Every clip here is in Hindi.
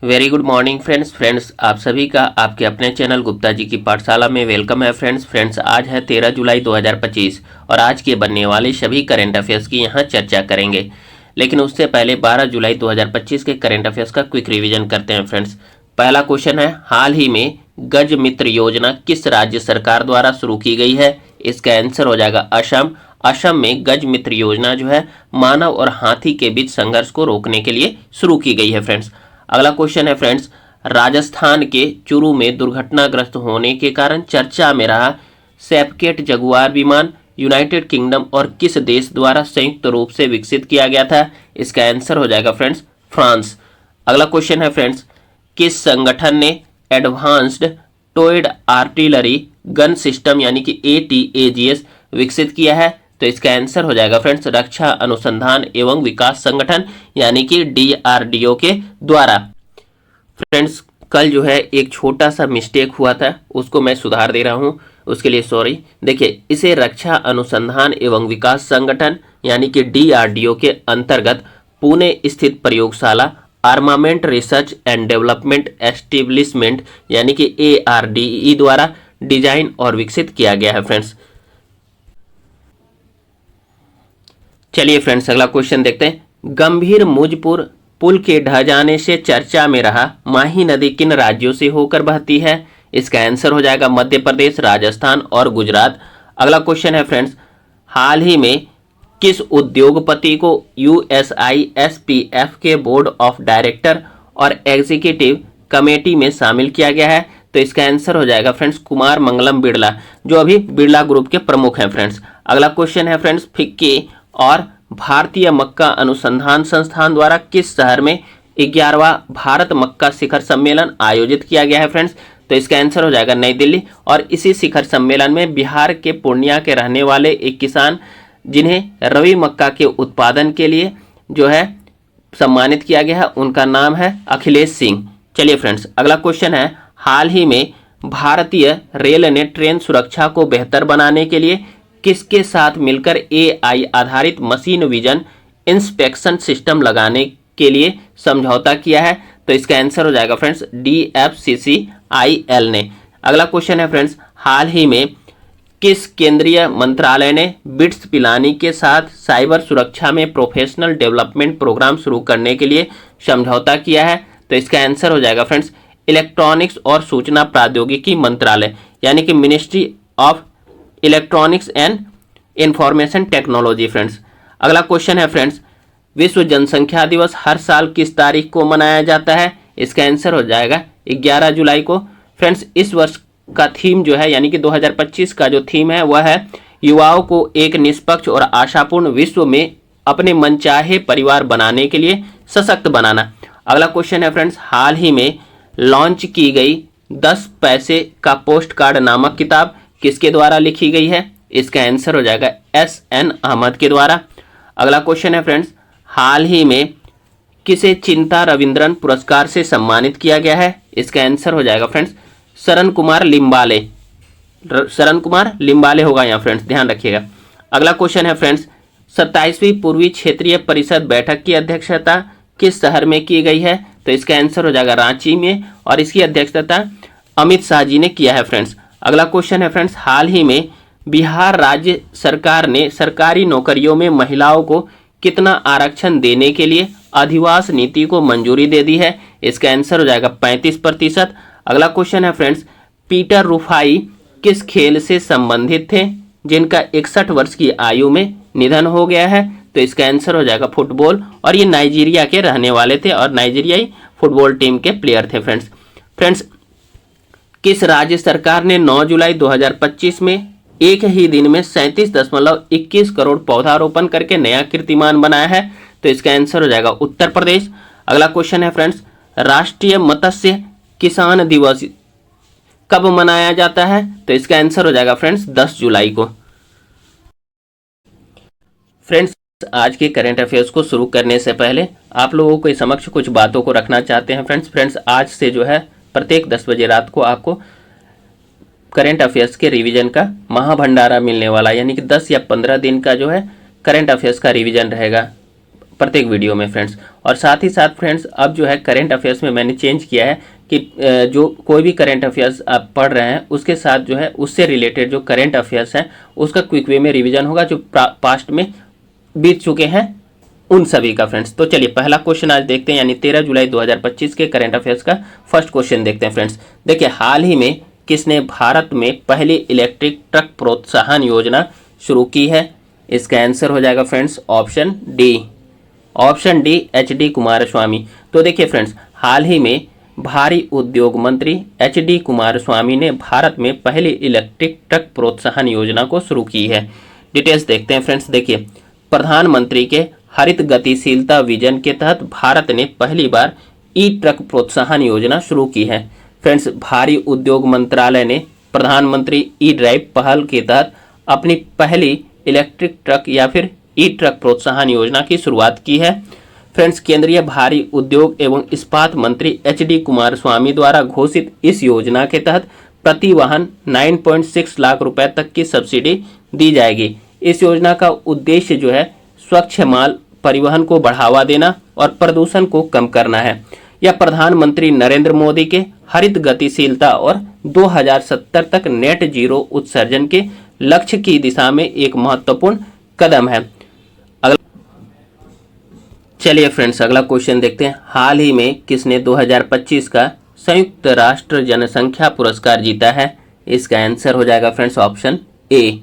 वेरी गुड मॉर्निंग फ्रेंड्स आप सभी का आपके अपने चैनल गुप्ता जी की पाठशाला में वेलकम है फ्रेंड्स आज है 13 जुलाई 2025 और आज के बनने वाले सभी करंट अफेयर्स की यहाँ चर्चा करेंगे। लेकिन उससे पहले 12 जुलाई 2025 के करंट अफेयर्स का क्विक रिवीजन करते हैं फ्रेंड्स। पहला क्वेश्चन है, हाल ही में गज मित्र योजना किस राज्य सरकार द्वारा शुरू की गई है? इसका आंसर हो जाएगा असम। असम में गज मित्र योजना जो है मानव और हाथी के बीच संघर्ष को रोकने के लिए शुरू की गई है फ्रेंड्स। अगला क्वेश्चन है फ्रेंड्स, राजस्थान के चूरू में दुर्घटनाग्रस्त होने के कारण चर्चा में रहा सैपकेट जगुआर विमान यूनाइटेड किंगडम और किस देश द्वारा संयुक्त रूप से विकसित किया गया था? इसका आंसर हो जाएगा फ्रेंड्स फ्रांस। अगला क्वेश्चन है फ्रेंड्स, किस संगठन ने एडवांस्ड टोयड आर्टिलरी गन सिस्टम यानी कि ATAGS विकसित किया है? तो इसका आंसर हो जाएगा फ्रेंड्स रक्षा अनुसंधान एवं विकास संगठन यानी कि DRDO के द्वारा। फ्रेंड्स कल जो है एक छोटा सा मिस्टेक हुआ था, उसको मैं सुधार दे रहा हूं, उसके लिए सॉरी। देखिए, इसे रक्षा अनुसंधान एवं विकास संगठन यानी कि DRDO के अंतर्गत पुणे स्थित प्रयोगशाला armament research and development establishment यानी कि ARDE द्वारा डिजाइन और विकसित किया गया है फ्रेंड्स। चलिए फ्रेंड्स अगला क्वेश्चन देखते हैं, गंभीर मुजपुर पुल के ढह जाने से चर्चा में रहा माही नदी किन राज्यों से होकर बहती है? इसका आंसर हो जाएगा मध्य प्रदेश, राजस्थान और गुजरात। अगला क्वेश्चन है फ्रेंड्स, हाल ही में किस उद्योगपति को USISPF के बोर्ड ऑफ डायरेक्टर और एग्जीक्यूटिव कमेटी में शामिल किया गया है? तो इसका आंसर हो जाएगा फ्रेंड्स कुमार मंगलम बिरला, जो अभी बिरला ग्रुप के प्रमुख हैं फ्रेंड्स। अगला क्वेश्चन है फ्रेंड्स, फिक्की और भारतीय मक्का अनुसंधान संस्थान द्वारा किस शहर में 11वां भारत मक्का शिखर सम्मेलन आयोजित किया गया है फ्रेंड्स? तो इसका आंसर हो जाएगा नई दिल्ली। और इसी शिखर सम्मेलन में बिहार के पूर्णिया के रहने वाले एक किसान जिन्हें रवि मक्का के उत्पादन के लिए जो है सम्मानित किया गया है, उनका नाम है अखिलेश सिंह। चलिए फ्रेंड्स अगला क्वेश्चन है, हाल ही में भारतीय रेल ने ट्रेन सुरक्षा को बेहतर बनाने के लिए किसके साथ मिलकर AI आधारित मशीन विजन इंस्पेक्शन सिस्टम लगाने के लिए समझौता किया है? तो इसका आंसर हो जाएगा फ्रेंड्स DFCCIL ने। अगला क्वेश्चन है फ्रेंड्स, हाल ही में किस केंद्रीय मंत्रालय ने बिट्स पिलानी के साथ साइबर सुरक्षा में प्रोफेशनल डेवलपमेंट प्रोग्राम शुरू करने के लिए समझौता किया है? तो इसका आंसर हो जाएगा फ्रेंड्स इलेक्ट्रॉनिक्स और सूचना प्रौद्योगिकी मंत्रालय यानी कि ministry of electronics and information technology friends. अगला क्वेश्चन है फ्रेंड्स, विश्व जनसंख्या दिवस हर साल किस तारीख को मनाया जाता है? इसका आंसर हो जाएगा 11 जुलाई को। फ्रेंड्स इस वर्ष का थीम जो है यानी कि 2025 का जो थीम है वह है युवाओं को एक निष्पक्ष और आशापूर्ण विश्व में अपने मनचाहे परिवार बनाने के लिए सशक्त बनाना। अगला क्वेश्चन है फ्रेंड्स, हाल ही में लॉन्च की गई 10 पैसे का पोस्ट कार्ड नामक किताब किसके द्वारा लिखी गई है? इसका आंसर हो जाएगा SN अहमद के द्वारा। अगला क्वेश्चन है फ्रेंड्स, हाल ही में किसे चिंता रविंद्रन पुरस्कार से सम्मानित किया गया है? इसका आंसर हो जाएगा फ्रेंड्स शरण कुमार लिम्बाले। शरण कुमार लिम्बाले होगा यहाँ फ्रेंड्स, ध्यान रखिएगा। अगला क्वेश्चन है फ्रेंड्स, 27वीं पूर्वी क्षेत्रीय परिषद बैठक की अध्यक्षता किस शहर में की गई है? तो इसका आंसर हो जाएगा रांची में और इसकी अध्यक्षता अमित शाह जी ने किया है फ्रेंड्स। अगला क्वेश्चन है फ्रेंड्स, हाल ही में बिहार राज्य सरकार ने सरकारी नौकरियों में महिलाओं को कितना आरक्षण देने के लिए अधिवास नीति को मंजूरी दे दी है? इसका आंसर हो जाएगा 35%। अगला क्वेश्चन है फ्रेंड्स, पीटर रुफाई किस खेल से संबंधित थे जिनका 61 वर्ष की आयु में निधन हो गया है? तो इसका आंसर हो जाएगा फुटबॉल और ये नाइजीरिया के रहने वाले थे और नाइजीरियाई फुटबॉल टीम के प्लेयर थे फ्रेंड्स किस राज्य सरकार ने 9 जुलाई 2025 में एक ही दिन में 37.21 करोड़ पौधारोपण करके नया कीर्तिमान बनाया है? तो इसका आंसर हो जाएगा उत्तर प्रदेश। अगला क्वेश्चन है फ्रेंड्स, राष्ट्रीय मत्स्य किसान दिवस कब मनाया जाता है? तो इसका आंसर हो जाएगा फ्रेंड्स 10 जुलाई को। फ्रेंड्स आज के करंट अफेयर्स को शुरू करने से पहले आप लोगों के समक्ष कुछ बातों को रखना चाहते हैं फ्रेंड्स आज से जो है प्रत्येक 10 बजे रात को आपको करंट अफेयर्स के रिवीजन का महाभंडारा मिलने वाला, यानी कि 10 या 15 दिन का जो है करंट अफेयर्स का रिवीजन रहेगा प्रत्येक वीडियो में फ्रेंड्स। और साथ ही साथ फ्रेंड्स अब जो है करंट अफेयर्स में मैंने चेंज किया है कि जो कोई भी करंट अफेयर्स आप पढ़ रहे हैं उसके साथ जो है उससे रिलेटेड जो करंट अफेयर्स हैं उसका क्विक वे में रिवीजन होगा, जो पास्ट में बीत चुके हैं उन सभी का फ्रेंड्स। तो चलिए पहला क्वेश्चन आज देखते हैं, यानी 13 जुलाई 2025 के करंट अफेयर्स का फर्स्ट क्वेश्चन देखते हैं फ्रेंड्स। देखिए, हाल ही में किसने भारत में पहली इलेक्ट्रिक ट्रक प्रोत्साहन योजना शुरू की है? इसका आंसर हो जाएगा friends option D. Option D, HD. Kumaraswamy. तो देखिए फ्रेंड्स, हाल ही में भारी उद्योग मंत्री एच.डी. कुमारस्वामी ने भारत में पहली इलेक्ट्रिक ट्रक प्रोत्साहन योजना को शुरू की है। डिटेल्स देखते हैं फ्रेंड्स। देखिए, प्रधानमंत्री के हरित गतिशीलता विजन के तहत भारत ने पहली बार ई ट्रक प्रोत्साहन योजना शुरू की है। फ्रेंड्स, भारी उद्योग मंत्रालय ने प्रधानमंत्री ई ड्राइव पहल के तहत अपनी पहली इलेक्ट्रिक ट्रक या फिर ई ट्रक प्रोत्साहन योजना की शुरुआत की है। फ्रेंड्स, केंद्रीय भारी उद्योग एवं इस्पात मंत्री एच.डी. कुमारस्वामी द्वारा घोषित इस योजना के तहत प्रति वाहन 9.6 लाख रुपए तक की सब्सिडी दी जाएगी। इस योजना का उद्देश्य जो है स्वच्छ माल परिवहन को बढ़ावा देना और प्रदूषण को कम करना है। यह प्रधानमंत्री नरेंद्र मोदी के हरित गतिशीलता और 2070 तक नेट जीरो उत्सर्जन के लक्ष्य की दिशा में एक महत्वपूर्ण कदम है। चलिए फ्रेंड्स, अगला क्वेश्चन देखते हैं। हाल ही में किसने 2025 का संयुक्त राष्ट्र जनसंख्या पुरस्कार जीता है? इसका आंसर हो जाएगा friends option A.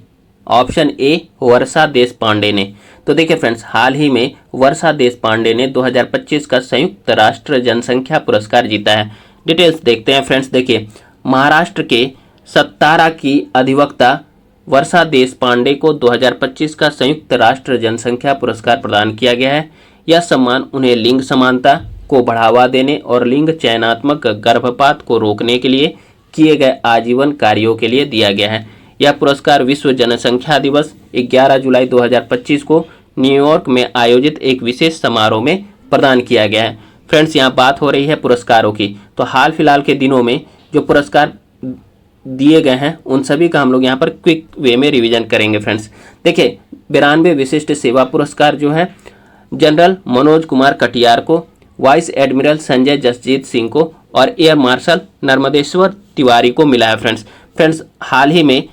Option A, Varsha Deshpande ने। तो देखिए फ्रेंड्स, हाल ही में वर्षा देशपांडे ने 2025 का संयुक्त राष्ट्र जनसंख्या पुरस्कार जीता है। डिटेल्स देखते हैं फ्रेंड्स। देखिए, महाराष्ट्र के सत्तारा की अधिवक्ता वर्षा देशपांडे को 2025 का संयुक्त राष्ट्र जनसंख्या पुरस्कार प्रदान किया गया है। यह सम्मान उन्हें लिंग समानता को बढ़ावा देने और लिंग चयनात्मक गर्भपात को रोकने के लिए किए गए आजीवन कार्यों के लिए दिया गया है। यह पुरस्कार विश्व जनसंख्या दिवस 11 जुलाई 2025 को न्यूयॉर्क में आयोजित एक विशेष समारोह में प्रदान किया गया है। फ्रेंड्स, यहाँ बात हो रही है पुरस्कारों की, तो हाल फिलहाल के दिनों में जो पुरस्कार दिए गए हैं उन सभी का हम लोग यहाँ पर क्विक वे में रिवीजन करेंगे फ्रेंड्स। देखिए, 92 विशिष्ट सेवा पुरस्कार जो है जनरल मनोज कुमार कटियार को, वाइस एडमिरल संजय जसजीत सिंह को और एयर मार्शल नर्मदेश्वर तिवारी को मिला है फ्रेंड्स, हाल ही में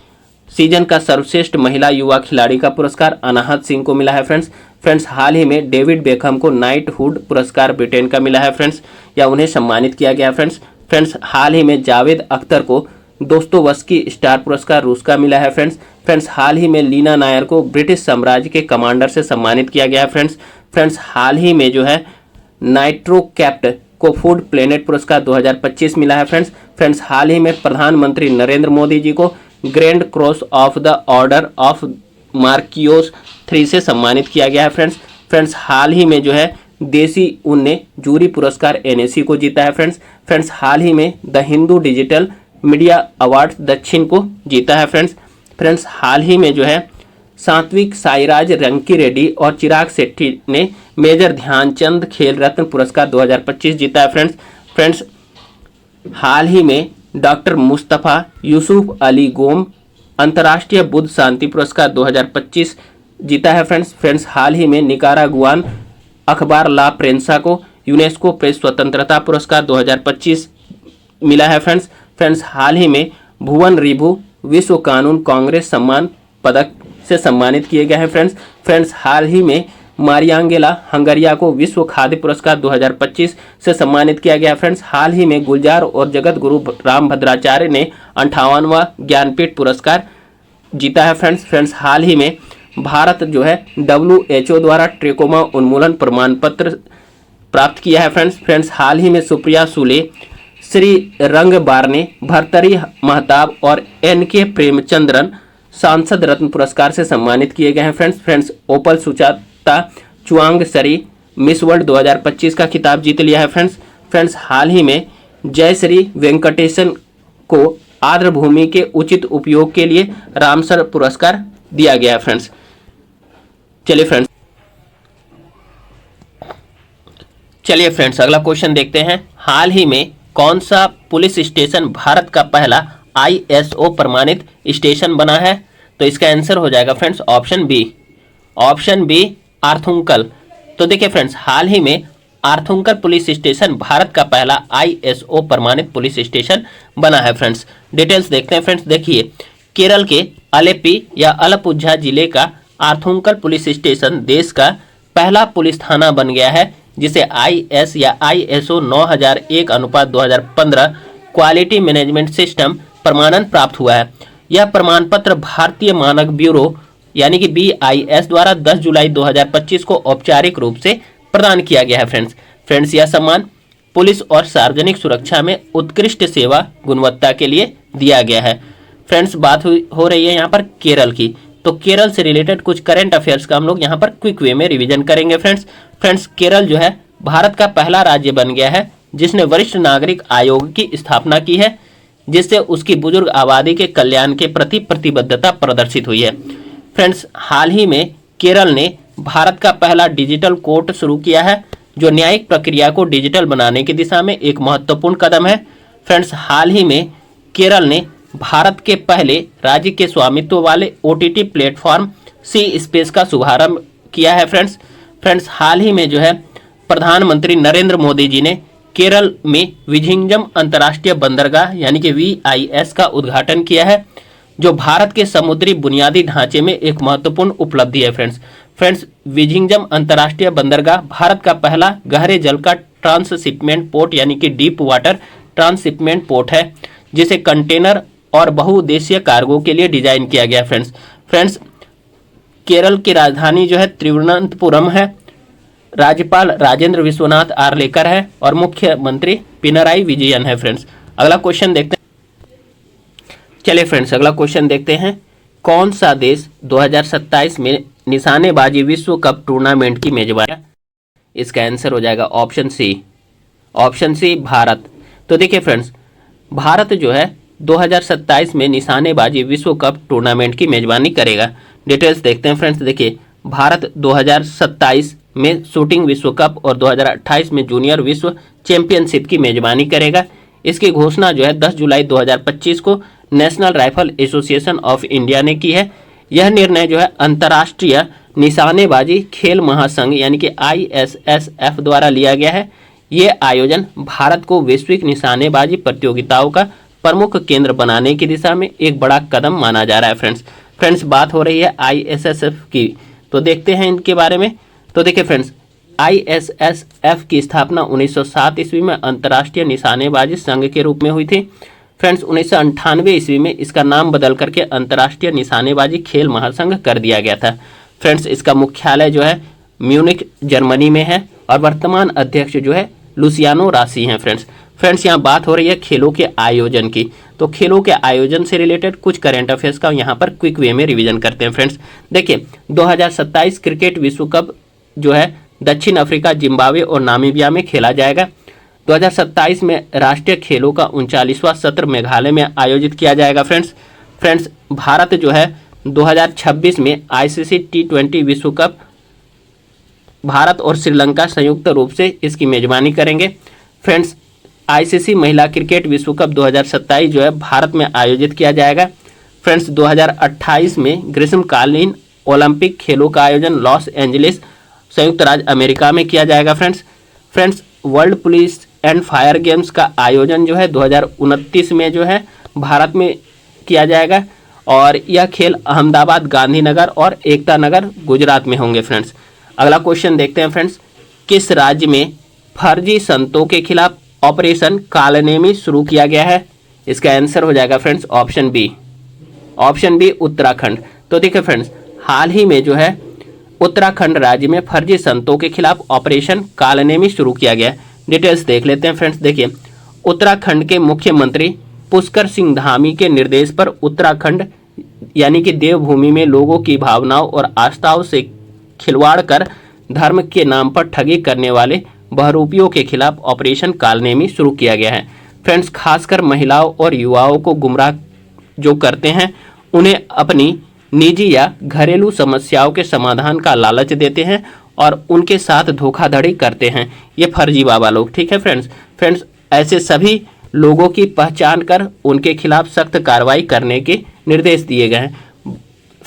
सीजन का सर्वश्रेष्ठ महिला युवा खिलाड़ी का पुरस्कार अनाहत सिंह को मिला है फ्रेंड्स, हाल ही में डेविड बेकहम को नाइटहुड पुरस्कार ब्रिटेन का मिला है फ्रेंड्स, या उन्हें सम्मानित किया गया फ्रेंड्स, हाल ही में जावेद अख्तर को दोस्तोवस्की स्टार पुरस्कार रूस का मिला है फ्रेंड्स, हाल ही में लीना नायर को ब्रिटिश साम्राज्य के कमांडर से सम्मानित किया गया है फ्रेंड्स, हाल ही में जो है नाइट्रो कैप्ट को फूड प्लेनेट पुरस्कार 2025 मिला है फ्रेंड्स, हाल ही में प्रधानमंत्री नरेंद्र मोदी जी को grand cross of the order of Makarios 3 से सम्मानित किया गया है फ्रेंड्स, हाल ही में जो है देसी ऊन ने जूरी पुरस्कार एनएसी को जीता है फ्रेंड्स, हाल ही में the Hindu digital media award दक्षिण को जीता है फ्रेंड्स, हाल ही में जो है सात्विक साईराज रंकी रेड्डी और चिराग शेट्टी ने मेजर ध्यानचंद खेल रत्न पुरस्कार 2025 जीता है फ्रेंड्स, हाल ही में डॉक्टर मुस्तफ़ा यूसुफ अली गोम अंतर्राष्ट्रीय बुद्ध शांति पुरस्कार 2025 जीता है फ्रेंड्स, हाल ही में निकारागुआन अखबार ला प्रेंसा को यूनेस्को प्रेस स्वतंत्रता पुरस्कार 2025 मिला है फ्रेंड्स, हाल ही में भुवन रिभु विश्व कानून कांग्रेस सम्मान पदक से सम्मानित किए गए हैं फ्रेंड्स, हाल ही में मारियांगेला हंगरिया को विश्व खाद्य पुरस्कार 2025 से सम्मानित किया गया फ्रेंड्स, हाल ही में गुलजार और जगत गुरु रामभद्राचार्य ने 58वां ज्ञानपीठ पुरस्कार जीता है फ्रेंड्स, हाल ही में भारत जो है WHO द्वारा ट्रेकोमा उन्मूलन प्रमाण पत्र प्राप्त किया है फ्रेंड्स, हाल ही में सुप्रिया सुले, श्री रंग बारने, भर्तरी महताब और NK प्रेमचंद्रन सांसद रत्न पुरस्कार से सम्मानित किए गए हैं फ्रेंड्स, ओपल सुचाता चुआंग सरी मिस वर्ल्ड 2025 का खिताब जीत लिया है फ्रेंड्स, हाल ही में जयश्री वेंकटेशन को आर्द्र भूमि के उचित उपयोग के लिए रामसर पुरस्कार दिया गया है फ्रेंड्स। चलिए फ्रेंड्स, अगला क्वेश्चन देखते हैं। हाल ही में कौन सा पुलिस स्टेशन भारत का पहला ISO प्रमाणित स्टेशन बना है? तो इसका आंसर हो जाएगा फ्रेंड्स ऑप्शन बी आर्थुंकल। तो देखिए फ्रेंड्स, हाल ही में आर्थुंकर पुलिस स्टेशन भारत का पहला ISO प्रमाणित पुलिस स्टेशन बना है फ्रेंड्स। डिटेल्स देखते हैं फ्रेंड्स। देखिए, केरल के अलेप्पी या अलपुझा जिले का आर्थुंकर पुलिस स्टेशन देश का पहला पुलिस थाना बन गया है जिसे IS या ISO 9001/2015 क्वालिटी मैनेजमेंट सिस्टम प्रमाणन प्राप्त हुआ है। यह प्रमाण पत्र भारतीय मानक ब्यूरो यानी कि BIS द्वारा 10 जुलाई 2025 को औपचारिक रूप से प्रदान किया गया है फ्रेंड्स। यह सम्मान पुलिस और सार्वजनिक सुरक्षा में उत्कृष्ट सेवा गुणवत्ता के लिए दिया गया है। फ्रेंड्स, बात हो रही है यहाँ पर केरल की, तो केरल से रिलेटेड कुछ करंट अफेयर्स का हम लोग यहाँ पर क्विक वे में रिवीजन करेंगे फ्रेंड्स। केरल जो है भारत का पहला राज्य बन गया है जिसने वरिष्ठ नागरिक आयोग की स्थापना की है, जिससे उसकी बुजुर्ग आबादी के कल्याण के प्रति प्रतिबद्धता प्रदर्शित हुई है। फ्रेंड्स, हाल ही में केरल ने भारत का पहला डिजिटल कोर्ट शुरू किया है जो न्यायिक प्रक्रिया को डिजिटल बनाने की दिशा में एक महत्वपूर्ण कदम है। फ्रेंड्स, हाल ही में केरल ने भारत के पहले राज्य के स्वामित्व वाले OTT प्लेटफॉर्म सी स्पेस का शुभारंभ किया है फ्रेंड्स, हाल ही में जो है प्रधानमंत्री नरेंद्र मोदी जी ने केरल में विझिंजम अंतर्राष्ट्रीय बंदरगाह यानी कि VIS का उद्घाटन किया है जो भारत के समुद्री बुनियादी ढांचे में एक महत्वपूर्ण उपलब्धि है फ्रेंड्स। विझिंजम अंतर्राष्ट्रीय बंदरगाह भारत का पहला गहरे जल का ट्रांसशिपमेंट पोर्ट यानी कि डीप वाटर ट्रांसशिपमेंट पोर्ट है जिसे कंटेनर और बहुउद्देशीय कार्गो के लिए डिजाइन किया गया फ्रेंड्स। केरल की राजधानी जो है तिरुवनंतपुरम है। राज्यपाल राजेंद्र विश्वनाथ आर्लेकर है और मुख्यमंत्री पिनराई विजयन है फ्रेंड्स। अगला क्वेश्चन देखते हैं। चलिए फ्रेंड्स, अगला क्वेश्चन देखते हैं। कौन सा देश 2027 में निशानेबाजी विश्व कप टूर्नामेंट की मेजबानी? इसका आंसर हो जाएगा ऑप्शन सी भारत। तो देखिए फ्रेंड्स, भारत जो है 2027 में निशानेबाजी विश्व कप टूर्नामेंट की मेजबानी करेगा। डिटेल्स देखते हैं फ्रेंड्स। देखिए, भारत 2027 में शूटिंग विश्व कप और 2028 में जूनियर विश्व चैंपियनशिप की मेजबानी करेगा। इसकी घोषणा जो है 10 जुलाई 2025 को national rifle association of India ने की है। यह निर्णय जो है अंतर्राष्ट्रीय निशानेबाजी खेल महासंघ यानी कि ISSF द्वारा लिया गया है। ये आयोजन भारत को वैश्विक निशानेबाजी प्रतियोगिताओं का प्रमुख केंद्र बनाने की दिशा में एक बड़ा कदम माना जा रहा है फ्रेंड्स। बात हो रही है ISSF की, तो देखते हैं इनके बारे में। तो देखिए फ्रेंड्स, ISSF की स्थापना 1907 ईस्वी में अंतर्राष्ट्रीय निशानेबाजी संघ के रूप में हुई थी फ्रेंड्स। 1998 ईस्वी में इसका नाम बदल करके अंतर्राष्ट्रीय निशानेबाजी खेल महासंघ कर दिया गया था फ्रेंड्स। इसका मुख्यालय जो है म्यूनिख जर्मनी में है और वर्तमान अध्यक्ष जो है लुसियानो रासी हैं फ्रेंड्स। यहाँ बात हो रही है खेलों के आयोजन की, तो खेलों के आयोजन से रिलेटेड कुछ करंट अफेयर्स का यहाँ पर क्विक वे में रिवीजन करते हैं फ्रेंड्स। देखिए, 2027 क्रिकेट विश्व कप जो है दक्षिण अफ्रीका, जिम्बाब्वे और नामीबिया में खेला जाएगा। 2027 में राष्ट्रीय खेलों का 39वां सत्र मेघालय में आयोजित किया जाएगा फ्रेंड्स। भारत जो है 2026 में ICC T20 विश्व कप भारत और श्रीलंका संयुक्त रूप से इसकी मेजबानी करेंगे फ्रेंड्स। ICC महिला क्रिकेट विश्व कप 2027 जो है भारत में आयोजित किया जाएगा फ्रेंड्स। 2028 में ग्रीष्मकालीन ओलंपिक खेलों का आयोजन लॉस एंजलिस संयुक्त राज्य अमेरिका में किया जाएगा friends. World police and fire games का आयोजन जो है 2029 में जो है भारत में किया जाएगा और यह खेल अहमदाबाद, गांधीनगर और एकता नगर गुजरात में होंगे फ्रेंड्स। अगला क्वेश्चन देखते हैं फ्रेंड्स। किस राज्य में फर्जी संतों के खिलाफ ऑपरेशन कालनेमी शुरू किया गया है? इसका आंसर हो जाएगा फ्रेंड्स ऑप्शन बी उत्तराखंड। तो देखिए फ्रेंड्स, हाल ही में जो है उत्तराखंड राज्य में फर्जी संतों के खिलाफ ऑपरेशन कालनेमी शुरू किया गया है। डिटेल्स देख लेते हैं फ्रेंड्स। देखिए, उत्तराखंड के मुख्यमंत्री पुष्कर सिंह धामी के निर्देश पर उत्तराखंड यानी कि देवभूमि में लोगों की भावनाओं और आस्थाओं से खिलवाड़ कर धर्म के नाम पर ठगी करने वाले बहरूपियों के खिलाफ ऑपरेशन कालनेमी शुरू किया गया है फ्रेंड्स। खासकर महिलाओं और युवाओं को गुमराह जो करते हैं, उन्हें अपनी निजी या घरेलू समस्याओं के समाधान का लालच देते हैं और उनके साथ धोखाधड़ी करते हैं ये फर्जी बाबा लोग। ठीक है फ्रेंड्स, ऐसे सभी लोगों की पहचान कर उनके खिलाफ सख्त कार्रवाई करने के निर्देश दिए गए हैं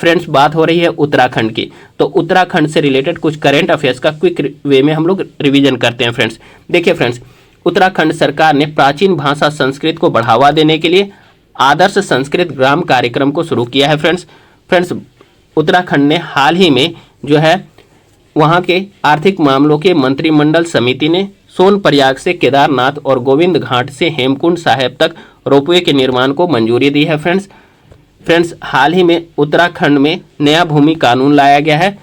फ्रेंड्स बात हो रही है उत्तराखंड की, तो उत्तराखंड से रिलेटेड कुछ करंट अफेयर्स का क्विक वे में हम लोग रिवीजन करते हैं फ्रेंड्स। देखिए फ्रेंड्स, उत्तराखंड सरकार ने प्राचीन भाषा संस्कृत को बढ़ावा देने के लिए आदर्श संस्कृत ग्राम कार्यक्रम को शुरू किया है फ्रेंड्स उत्तराखंड ने हाल ही में जो है वहाँ के आर्थिक मामलों के मंत्रिमंडल समिति ने सोनप्रयाग से केदारनाथ और गोविंद घाट से हेमकुंड साहिब तक रोपवे के निर्माण को मंजूरी दी है फ्रेंड्स हाल ही में उत्तराखंड में नया भूमि कानून लाया गया है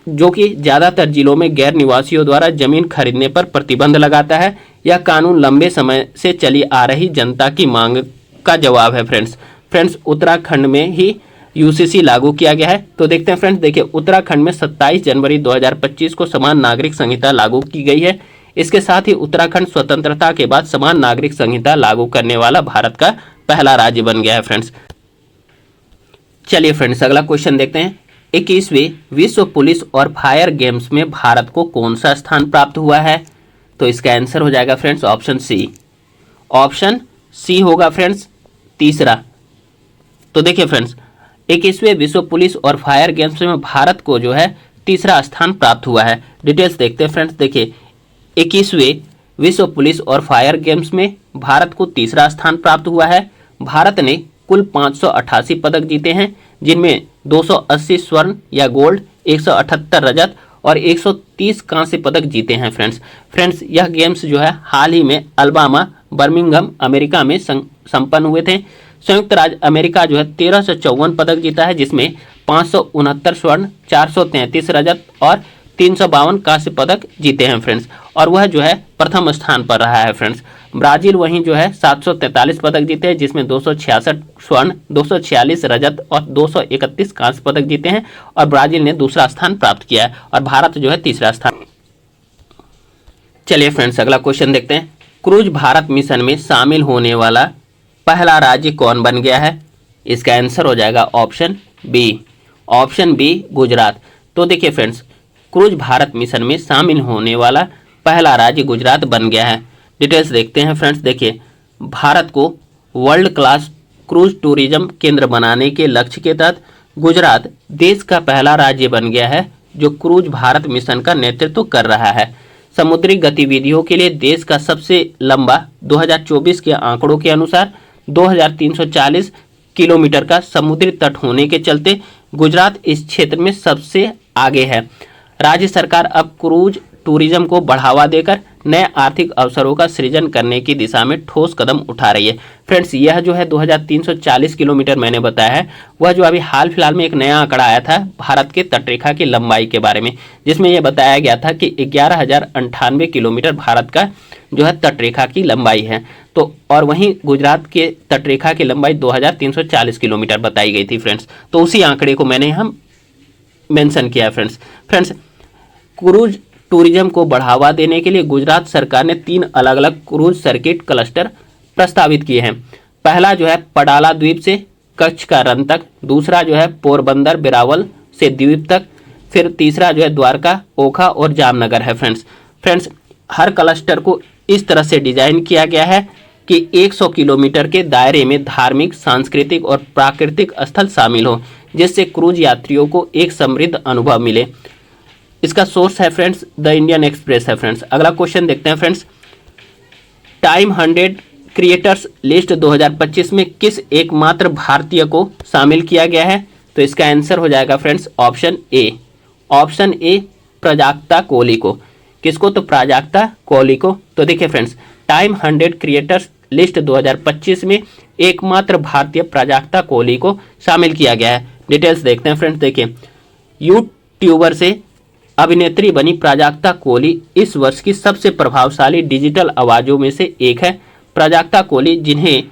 जो कि ज़्यादातर जिलों में गैर निवासियों द्वारा जमीन खरीदने पर प्रतिबंध लगाता है। यह कानून लंबे समय से चली आ रही जनता की मांग का जवाब है फ्रेंड्स उत्तराखंड में ही यूसीसी लागू किया गया है। तो देखते हैं फ्रेंड्स, देखिए उत्तराखंड में 27 जनवरी 2025 को समान नागरिक संहिता लागू की गई है। इसके साथ ही उत्तराखंड स्वतंत्रता के बाद समान नागरिक संहिता लागू करने वाला भारत का पहला राज्य बन गया है फ्रेंड्स। चलिए फ्रेंड्स, अगला क्वेश्चन देखते हैं। 21वें विश्व पुलिस और फायर गेम्स में भारत को कौन सा स्थान प्राप्त हुआ है? तो इसका आंसर हो जाएगा फ्रेंड्स ऑप्शन सी होगा फ्रेंड्स, तीसरा। तो देखिए फ्रेंड्स, 21वें विश्व पुलिस और फायर गेम्स में भारत को जो है तीसरा स्थान प्राप्त हुआ है। डिटेल्स देखते हैं फ्रेंड्स। देखिए 21वें विश्व पुलिस और फायर गेम्स में भारत को तीसरा स्थान प्राप्त हुआ है। भारत ने कुल 588 पदक जीते हैं, जिनमें 280 स्वर्ण या गोल्ड, 178 रजत और 130 कांस्य पदक जीते हैं फ्रेंड्स यह गेम्स जो है हाल ही में अल्बामा बर्मिंघम अमेरिका में संपन्न हुए थे। संयुक्त राज्य अमेरिका जो है 1354 पदक जीता है, जिसमें 569 स्वर्ण, 433 रजत और 352 कांस्य पदक जीते हैं फ्रेंड्स, और वह जो है प्रथम स्थान पर रहा है फ्रेंड्स। ब्राजील वहीं जो है 743 पदक जीते हैं, जिसमें 266 स्वर्ण, 246 रजत और 231 कांस्य पदक जीते हैं, और ब्राजील ने दूसरा स्थान प्राप्त किया है और भारत जो है तीसरा स्थान। चलिए फ्रेंड्स, अगला क्वेश्चन देखते हैं। क्रूज भारत मिशन में शामिल होने वाला पहला राज्य कौन बन गया है? इसका आंसर हो जाएगा ऑप्शन बी गुजरात। तो देखिए फ्रेंड्स, क्रूज भारत मिशन में शामिल होने वाला पहला राज्य गुजरात बन गया है। डिटेल्स देखते हैं फ्रेंड्स। देखिए, भारत को वर्ल्ड क्लास क्रूज टूरिज्म केंद्र बनाने के लक्ष्य के तहत गुजरात देश का पहला राज्य बन गया है जो क्रूज भारत मिशन का नेतृत्व कर रहा है। समुद्री गतिविधियों के लिए देश का सबसे लंबा 2024 के आंकड़ों के अनुसार 2340 किलोमीटर का समुद्री तट होने के चलते गुजरात इस क्षेत्र में सबसे आगे है। राज्य सरकार अब क्रूज टूरिज्म को बढ़ावा देकर नए आर्थिक अवसरों का सृजन करने की दिशा में ठोस कदम उठा रही है। फ्रेंड्स, यह जो है 2340 किलोमीटर मैंने बताया है, वह जो अभी हाल फिलहाल में एक नया आंकड़ा आया था भारत के तटरेखा की लंबाई के बारे में, जिसमें यह बताया गया था कि 11,098 किलोमीटर भारत का जो है तटरेखा की लंबाई है। तो और वहीं गुजरात के तटरेखा की लंबाई 2340 किलोमीटर बताई गई थी फ्रेंड्स। तो उसी आंकड़े को मैंने यहाँ मेंशन किया है फ्रेंड्स। क्रूज टूरिज्म को बढ़ावा देने के लिए गुजरात सरकार ने 3 अलग अलग क्रूज सर्किट क्लस्टर प्रस्तावित किए हैं। पहला जो है पडाला द्वीप से कच्छ का रन तक, दूसरा जो है पोरबंदर बिरावल से द्वीप तक, फिर तीसरा जो है द्वारका, ओखा और जामनगर है फ्रेंड्स हर क्लस्टर को इस तरह से डिजाइन किया गया है कि 100 किलोमीटर के दायरे में धार्मिक, सांस्कृतिक और प्राकृतिक स्थल शामिल हो, जिससे क्रूज यात्रियों को एक समृद्ध अनुभव मिले। इसका सोर्स है फ्रेंड्स द इंडियन एक्सप्रेस है फ्रेंड्स। अगला क्वेश्चन देखते हैं फ्रेंड्स। टाइम 100 क्रिएटर्स लिस्ट 2025 में किस एकमात्र भारतीय को शामिल किया गया है? तो इसका आंसर हो जाएगा फ्रेंड्स ऑप्शन ए प्राजक्ता कोहली को। किसको? तो प्राजक्ता कोहली को। तो देखिए फ्रेंड्स, टाइम 100 क्रिएटर्स लिस्ट 2025 में एकमात्र भारतीय प्राजक्ता कोहली को शामिल किया गया है। डिटेल्स देखते हैं फ्रेंड्स। देखिए, यूट्यूबर से अभिनेत्री बनी प्राजक्ता कोहली इस वर्ष की सबसे प्रभावशाली डिजिटल आवाज़ों में से एक है। प्राजक्ता कोहली, जिन्हें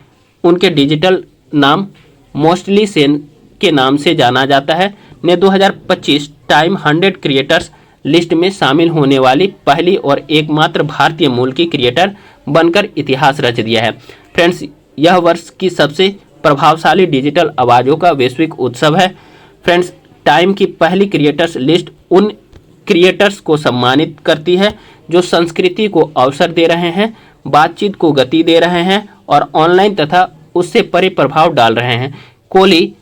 उनके डिजिटल नाम मोस्टली सेन के नाम से जाना जाता है, ने 2025 टाइम 100 क्रिएटर्स लिस्ट में शामिल होने वाली पहली और एकमात्र भारतीय मूल की क्रिएटर बनकर इतिहास रच दिया है। फ्रेंड्स, यह वर्ष की सबसे प्रभावशाली डिजिटल आवाज़ों का वैश्विक उत्सव है। फ्रेंड्स, टाइम की पहली क्रिएटर्स लिस्ट उन क्रिएटर्स को सम्मानित करती है जो संस्कृति को अवसर दे रहे हैं, बातचीत को गति दे रहे हैं और ऑनलाइन तथा उससे परे प्रभाव डाल रहे हैं। कोहली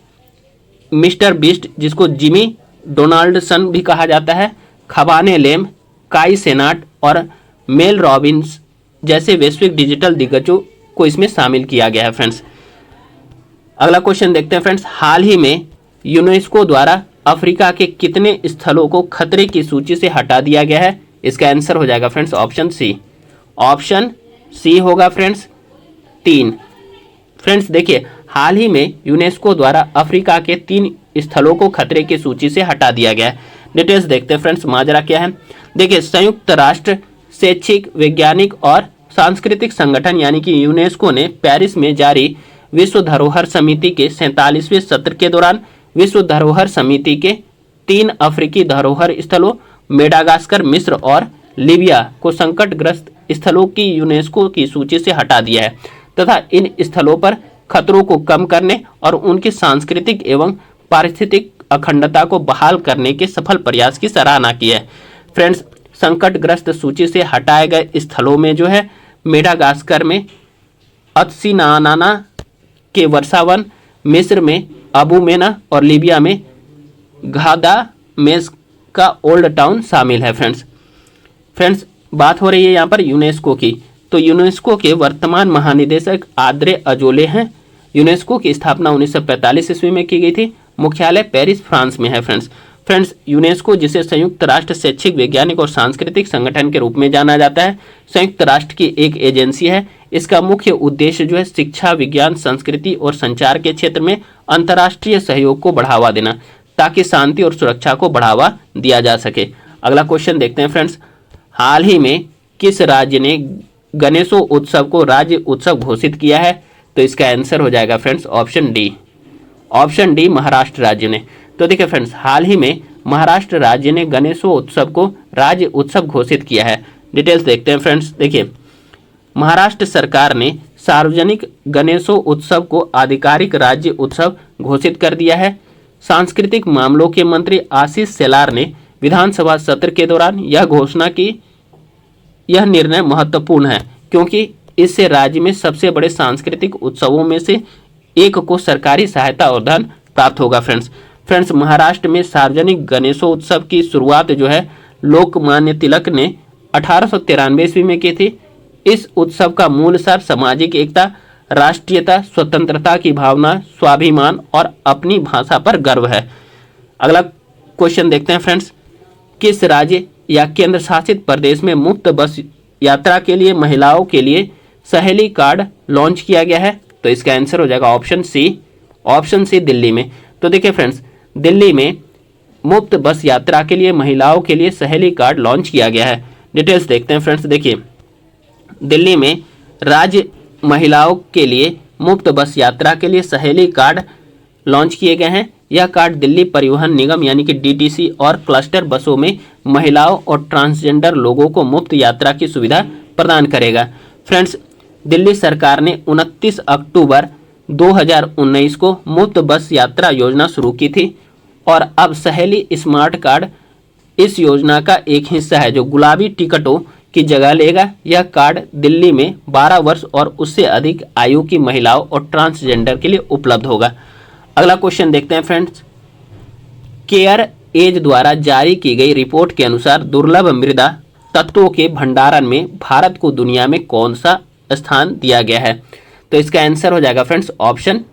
मिस्टर बीस्ट जिसको जिमी डोनाल्डसन भी कहा जाता है, खबाने लेम, काई सेनाट और मेल रॉबिन्स जैसे वैश्विक डिजिटल दिग्गजों को इसमें शामिल किया गया है फ्रेंड्स। अगला क्वेश्चन देखते हैं फ्रेंड्स, हाल ही में यूनेस्को द्वारा अफ्रीका के कितने स्थलों को खतरे की सूची से हटा दिया गया है? इसका आंसर हो जाएगा friends option C. Option C होगा फ्रेंड्स 3। फ्रेंड्स देखिए, हाल ही में यूनेस्को द्वारा अफ्रीका के 3 स्थलों को खतरे की सूची से हटा दिया गया है। डिटेल्स देखते हैं फ्रेंड्स, माजरा क्या है। देखिए, संयुक्त राष्ट्र शैक्षिक, वैज्ञानिक और सांस्कृतिक संगठन यानी कि यूनेस्को ने पेरिस में जारी विश्व धरोहर समिति के 47वें सत्र के दौरान विश्व धरोहर समिति के 3 अफ्रीकी धरोहर स्थलों मेडागास्कर, मिस्र और लीबिया को संकटग्रस्त स्थलों की यूनेस्को की सूची से हटा दिया है तथा इन स्थलों पर खतरों को कम करने और उनकी सांस्कृतिक एवं पारिस्थितिक अखंडता को बहाल करने के सफल प्रयास की सराहना की है। फ्रेंड्स, संकटग्रस्त सूची से हटाए गए स्थलों में जो है मेडागास्कर में अत्सिनाना के वर्षावन, मिस्र में अबू मेना और लीबिया में घादामेस का ओल्ड टाउन शामिल है। फ्रेंड्स बात हो रही है यहाँ पर यूनेस्को की, तो यूनेस्को के वर्तमान महानिदेशक आद्रे अजोले हैं। यूनेस्को की स्थापना 1945 ईस्वी में की गई थी। मुख्यालय पेरिस, फ्रांस में है। फ्रेंड्स यूनेस्को जिसे संयुक्त राष्ट्र शैक्षिक, वैज्ञानिक और सांस्कृतिक संगठन के रूप में जाना जाता है, संयुक्त राष्ट्र की एक एजेंसी है। इसका मुख्य उद्देश्य जो है शिक्षा, विज्ञान, संस्कृति और संचार के क्षेत्र में अंतर्राष्ट्रीय सहयोग को बढ़ावा देना ताकि शांति और सुरक्षा को बढ़ावा दिया जा सके। अगला क्वेश्चन देखते हैं फ्रेंड्स, हाल ही में किस राज्य ने गणेशोत्सव को राज्य उत्सव घोषित किया है? तो इसका आंसर हो जाएगा friends option D. Option D Maharashtra राज्य ने। तो देखिए फ्रेंड्स, हाल ही में महाराष्ट्र राज्य ने गणेशोत्सव को राज्य उत्सव घोषित किया है। डिटेल्स देखते हैं फ्रेंड्स। देखिए, महाराष्ट्र सरकार ने सार्वजनिक गणेशोत्सव को आधिकारिक राज्य उत्सव घोषित कर दिया है। सांस्कृतिक मामलों के मंत्री आशीष शेलार ने विधानसभा सत्र के दौरान यह घोषणा की। यह निर्णय महत्वपूर्ण है क्योंकि इससे राज्य में सबसे बड़े सांस्कृतिक उत्सवों में से एक को सरकारी सहायता और धन प्राप्त होगा। फ्रेंड्स महाराष्ट्र में सार्वजनिक गणेशोत्सव की शुरुआत जो है लोकमान्य तिलक ने 1893 ईस्वी में की थी। इस उत्सव का मूल सार सामाजिक एकता, राष्ट्रीयता, स्वतंत्रता की भावना, स्वाभिमान और अपनी भाषा पर गर्व है। अगला क्वेश्चन देखते हैं फ्रेंड्स, किस राज्य या केंद्र शासित प्रदेश में मुफ्त बस यात्रा के लिए महिलाओं के लिए सहेली कार्ड लॉन्च किया गया है? तो इसका आंसर हो जाएगा option C. Option C Delhi में। तो देखिए फ्रेंड्स, दिल्ली में मुफ्त बस यात्रा के लिए महिलाओं के लिए सहेली कार्ड लॉन्च किया गया है। डिटेल्स देखते हैं फ्रेंड्स। देखिए, दिल्ली में राज्य महिलाओं के लिए मुफ्त बस यात्रा के लिए सहेली कार्ड लॉन्च किए गए हैं। यह कार्ड दिल्ली परिवहन निगम यानी कि डीटीसी और क्लस्टर बसों में महिलाओं और ट्रांसजेंडर लोगों को मुफ्त यात्रा की सुविधा प्रदान करेगा। फ्रेंड्स, दिल्ली सरकार ने 29 अक्टूबर 2019 को मुफ्त बस यात्रा योजना शुरू की थी और अब सहेली स्मार्ट कार्ड इस योजना का एक हिस्सा है जो गुलाबी टिकटों की जगह लेगा। यह कार्ड दिल्ली में 12 वर्ष और उससे अधिक आयु की महिलाओं और ट्रांसजेंडर के लिए उपलब्ध होगा। अगला क्वेश्चन देखते हैं फ्रेंड्स, केयर एज द्वारा जारी की गई रिपोर्ट के अनुसार दुर्लभ मृदा तत्वों के भंडारण में भारत को दुनिया में कौन सा स्थान दिया गया है? तो इसका आंसर हो जाएगा friends option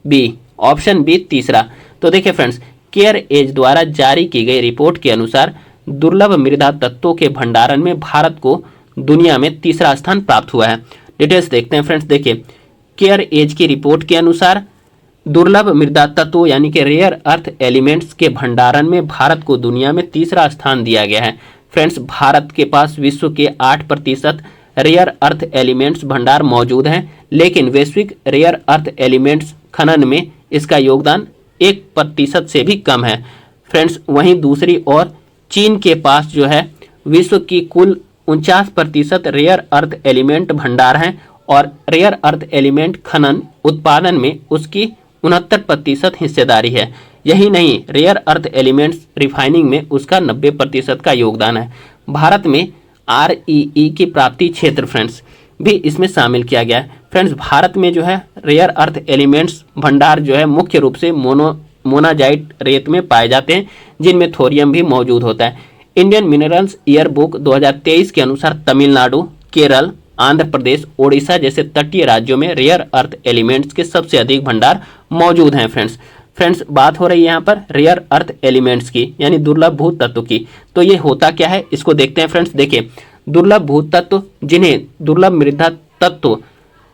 B. Option B तीसरा। तो देखिए फ्रेंड्स, केयर एज द्वारा जारी की गई रिपोर्ट के अनुसार दुर्लभ मृदा तत्वों के भंडारण में भारत को दुनिया में तीसरा स्थान प्राप्त हुआ है। डिटेल्स देखते हैं फ्रेंड्स। देखिए, केयर एज की रिपोर्ट के अनुसार दुर्लभ मृदा तत्वों यानी कि रेयर अर्थ एलिमेंट्स के भंडारण में भारत को दुनिया में तीसरा स्थान दिया गया है। फ्रेंड्स, भारत के पास विश्व के 8% रेयर अर्थ एलिमेंट्स भंडार मौजूद हैं, लेकिन वैश्विक रेयर अर्थ एलिमेंट्स खनन में इसका योगदान 1% से भी कम है। फ्रेंड्स, वहीं दूसरी ओर चीन के पास जो है विश्व की कुल 49% रेयर अर्थ एलिमेंट भंडार हैं और रेयर अर्थ एलिमेंट खनन उत्पादन में उसकी 69% हिस्सेदारी है। यही नहीं, रेयर अर्थ एलिमेंट्स रिफाइनिंग में उसका 90% का योगदान है। भारत में REE की प्राप्ति क्षेत्र फ्रेंड्स भी इसमें शामिल किया गया है। फ्रेंड्स, भारत में जो है रेयर अर्थ एलिमेंट्स भंडार जो है मुख्य रूप से मोनाजाइट रेत में पाए जाते हैं, जिनमें थोरियम भी मौजूद होता है। इंडियन मिनरल्स ईयर बुक 2023 के अनुसार तमिलनाडु, केरल, आंध्र प्रदेश, ओडिशा जैसे तटीय राज्यों में रेयर अर्थ एलिमेंट्स के सबसे अधिक भंडार मौजूद हैं। फ्रेंड्स बात हो रही है यहाँ पर रेयर अर्थ एलिमेंट्स की, यानी दुर्लभ भू तत्व की। तो ये होता क्या है, इसको देखते हैं फ्रेंड्स। देखिए, दुर्लभ भू तत्व जिन्हें दुर्लभ मृदा तत्व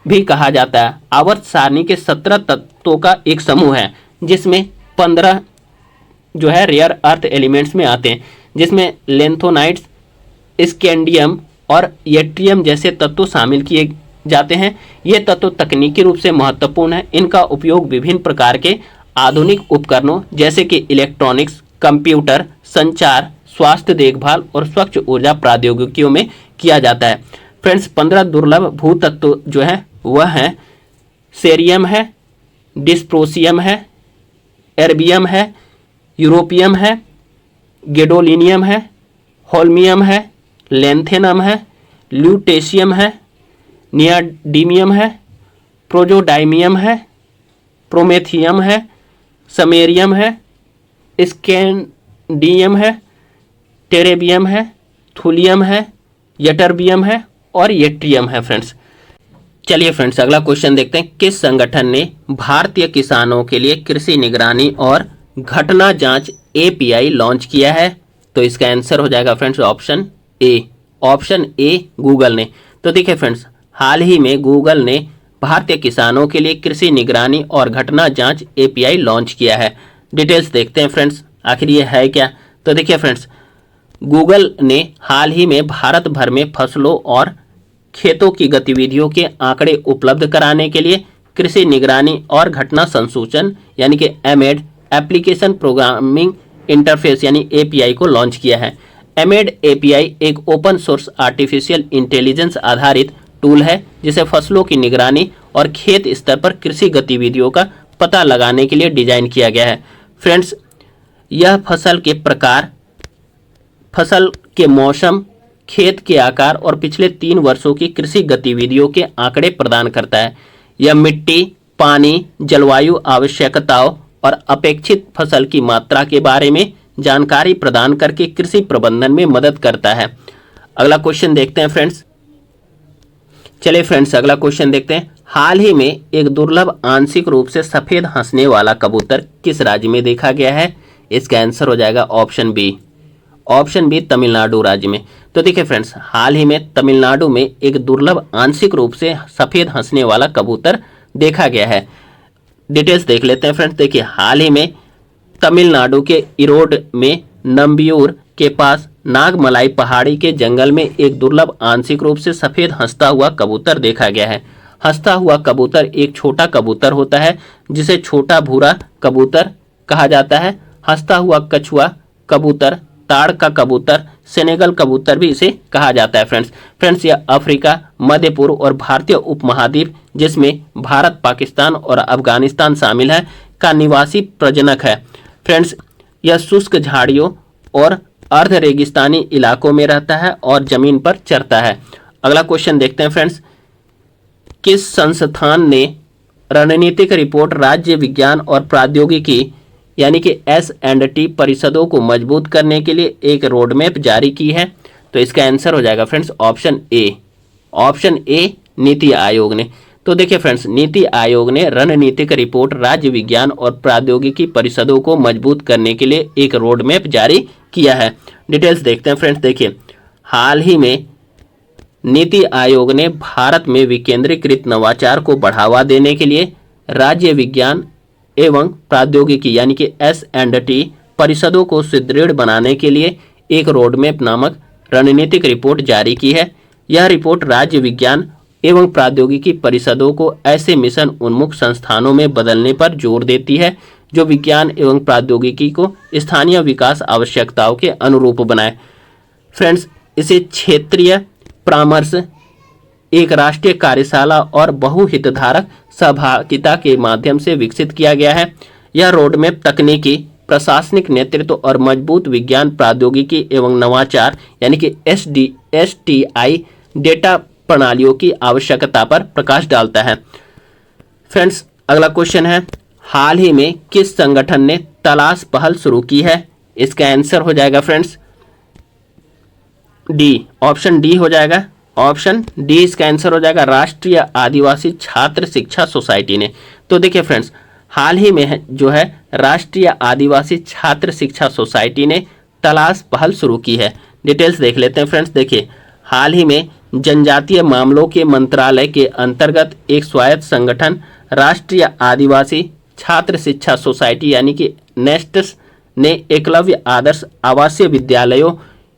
भी कहा जाता है, आवर्त सारणी के 17 तत्वों का एक समूह है, जिसमें 15 जो है रेयर अर्थ एलिमेंट्स में आते हैं, जिसमें लेंथोनाइट्स, स्कैंडियम और येट्रियम जैसे तत्व शामिल किए जाते हैं। ये तत्व तकनीकी रूप से महत्वपूर्ण है। इनका उपयोग विभिन्न प्रकार के आधुनिक उपकरणों जैसे कि इलेक्ट्रॉनिक्स, कंप्यूटर, संचार, स्वास्थ्य देखभाल और स्वच्छ ऊर्जा प्रौद्योगिकियों में किया जाता है। फ्रेंड्स 15 दुर्लभ भू तत्व जो है वह है सेरियम है, डिस्प्रोसियम है, एर्बियम है, यूरोपियम है, गेडोलिनियम है, होल्मियम है, लेंथेनम है, ल्यूटेशियम है, नियाडीमियम है, प्रोजोडाइमियम है, प्रोमेथियम है, समेरियम है, स्कैंडियम है, टेरेबियम है, थुलियम है, यटरबियम है और येट्रियम है। फ्रेंड्स चलिए फ्रेंड्स अगला क्वेश्चन देखते हैं। किस संगठन ने भारतीय किसानों के लिए कृषि निगरानी और घटना जांच एपीआई लॉन्च किया है? तो इसका आंसर हो जाएगा फ्रेंड्स ऑप्शन ए गूगल ने। तो देखिए फ्रेंड्स, हाल ही में गूगल ने भारतीय किसानों के लिए कृषि निगरानी और घटना जांच एपीआई लॉन्च किया है। डिटेल्स देखते हैं फ्रेंड्स, आखिर ये है क्या। तो देखिए फ्रेंड्स, गूगल ने हाल ही में भारत भर में फसलों और खेतों की गतिविधियों के आंकड़े उपलब्ध कराने के लिए कृषि निगरानी और घटना संसूचन यानी कि एमेड एप्लीकेशन प्रोग्रामिंग इंटरफेस यानी एपीआई को लॉन्च किया है। एमेड एपीआई एक ओपन सोर्स आर्टिफिशियल इंटेलिजेंस आधारित टूल है, जिसे फसलों की निगरानी और खेत स्तर पर कृषि गतिविधियों का पता लगाने के लिए डिजाइन किया गया है। फ्रेंड्स, यह फसल के प्रकार, फसल के मौसम, खेत के आकार और पिछले 3 वर्षों की कृषि गतिविधियों के आंकड़े प्रदान करता है। यह मिट्टी, पानी, जलवायु आवश्यकताओं और अपेक्षित फसल की मात्रा के बारे में जानकारी प्रदान करके कृषि प्रबंधन में मदद करता है। अगला क्वेश्चन देखते हैं फ्रेंड्स। चलिए फ्रेंड्स अगला क्वेश्चन देखते हैं। हाल ही में एक दुर्लभ आंशिक रूप से सफेद हंसने वाला कबूतर किस राज्य में देखा गया है? इसका आंसर हो जाएगा ऑप्शन बी तमिलनाडु राज्य में। तो देखिए फ्रेंड्स, हाल ही में तमिलनाडु में एक दुर्लभ आंशिक रूप से सफेद हंसने वाला कबूतर देखा गया है। डिटेल्स देख लेते हैं फ्रेंड्स। देखिए, हाल ही में तमिलनाडु के इरोड में नंबियूर के पास नागमलाई पहाड़ी के जंगल में एक दुर्लभ आंशिक रूप से सफेद हंसता हुआ कबूतर देखा गया है। हंसता हुआ कबूतर एक छोटा कबूतर होता है, जिसे छोटा भूरा कबूतर कहा जाता है। हंसता हुआ कछुआ कबूतर, ताड़ का कबूतर, सेनेगल कबूतर भी इसे कहा जाता है। फ्रेंड्स यह अफ्रीका, मध्य पूर्व और भारतीय उपमहाद्वीप, जिसमें भारत, पाकिस्तान और अफगानिस्तान शामिल है, का निवासी प्रजनक है। फ्रेंड्स, यह शुष्क झाड़ियों और अर्ध रेगिस्तानी इलाकों में रहता है और जमीन पर चरता है। अगला क्वेश्चन देखते हैं फ्रेंड्स। किस संस्थान ने रणनीतिक रिपोर्ट राज्य विज्ञान और प्रौद्योगिकी यानी कि S&T परिषदों को मजबूत करने के लिए एक रोडमैप जारी की है? तो इसका आंसर हो जाएगा फ्रेंड्स ऑप्शन ए नीति आयोग ने। तो देखिए फ्रेंड्स, नीति आयोग ने रणनीतिक रिपोर्ट राज्य विज्ञान और प्रौद्योगिकी परिषदों को मजबूत करने के लिए एक रोडमैप जारी किया है। डिटेल्स देखते हैं फ्रेंड्स। देखिए, हाल ही में नीति आयोग ने भारत में विकेंद्रीकृत नवाचार को बढ़ावा देने के लिए राज्य विज्ञान एवं प्रौद्योगिकी यानी कि S&T परिषदों को सुदृढ़ बनाने के लिए एक रोडमैप नामक रणनीतिक रिपोर्ट जारी की है। यह रिपोर्ट राज्य विज्ञान एवं प्रौद्योगिकी परिषदों को ऐसे मिशन उन्मुख संस्थानों में बदलने पर जोर देती है जो विज्ञान एवं प्रौद्योगिकी को स्थानीय विकास आवश्यकताओं के अनुरूप बनाए। फ्रेंड्स, इसे क्षेत्रीय परामर्श, एक राष्ट्रीय कार्यशाला और बहुहितधारक सहभागिता के माध्यम से विकसित किया गया है। यह रोडमैप तकनीकी, प्रशासनिक नेतृत्व और मजबूत विज्ञान प्रौद्योगिकी एवं नवाचार यानी कि STI डेटा प्रणालियों की आवश्यकता पर प्रकाश डालता है। फ्रेंड्स, अगला क्वेश्चन है। हाल ही में किस संगठन ने तलाश पहल शुरू की है? इसका आंसर हो जाएगा फ्रेंड्स डी, ऑप्शन डी हो जाएगा। ऑप्शन डी इसका आंसर हो जाएगा, राष्ट्रीय आदिवासी छात्र शिक्षा सोसाइटी ने। तो देखिए फ्रेंड्स, हाल ही में जो है राष्ट्रीय आदिवासी छात्र शिक्षा सोसाइटी ने तलाश पहल शुरू की है। डिटेल्स देख लेते हैं फ्रेंड्स। देखिए, हाल ही में जनजातीय मामलों के मंत्रालय के अंतर्गत एक स्वायत्त संगठन राष्ट्रीय आदिवासी छात्र शिक्षा सोसाइटी यानी कि नेस्टस ने एकलव्य आदर्श आवासीय विद्यालयों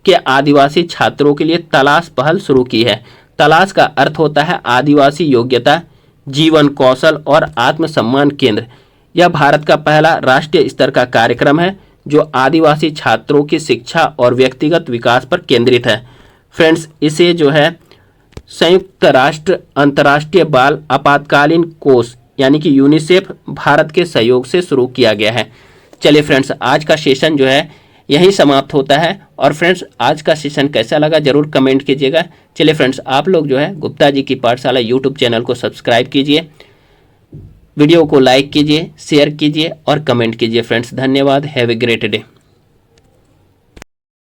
के आदिवासी छात्रों के लिए तलाश पहल शुरू की है। तलाश का अर्थ होता है आदिवासी योग्यता, जीवन कौशल और आत्मसम्मान केंद्र। यह भारत का पहला राष्ट्रीय स्तर का कार्यक्रम है जो आदिवासी छात्रों की शिक्षा और व्यक्तिगत विकास पर केंद्रित है। फ्रेंड्स, इसे जो है संयुक्त राष्ट्र अंतर्राष्ट्रीय बाल आपातकालीन कोष यानी कि यूनिसेफ भारत के सहयोग से शुरू किया गया है। चलिए फ्रेंड्स, आज का सेशन जो है यहीं समाप्त होता है। और फ्रेंड्स, आज का सेशन कैसा लगा जरूर कमेंट कीजिएगा। चलिए फ्रेंड्स, आप लोग जो है गुप्ता जी की पाठशाला यूट्यूब चैनल को सब्सक्राइब कीजिए, वीडियो को लाइक कीजिए, शेयर कीजिए और कमेंट कीजिए फ्रेंड्स। धन्यवाद। Have a great day.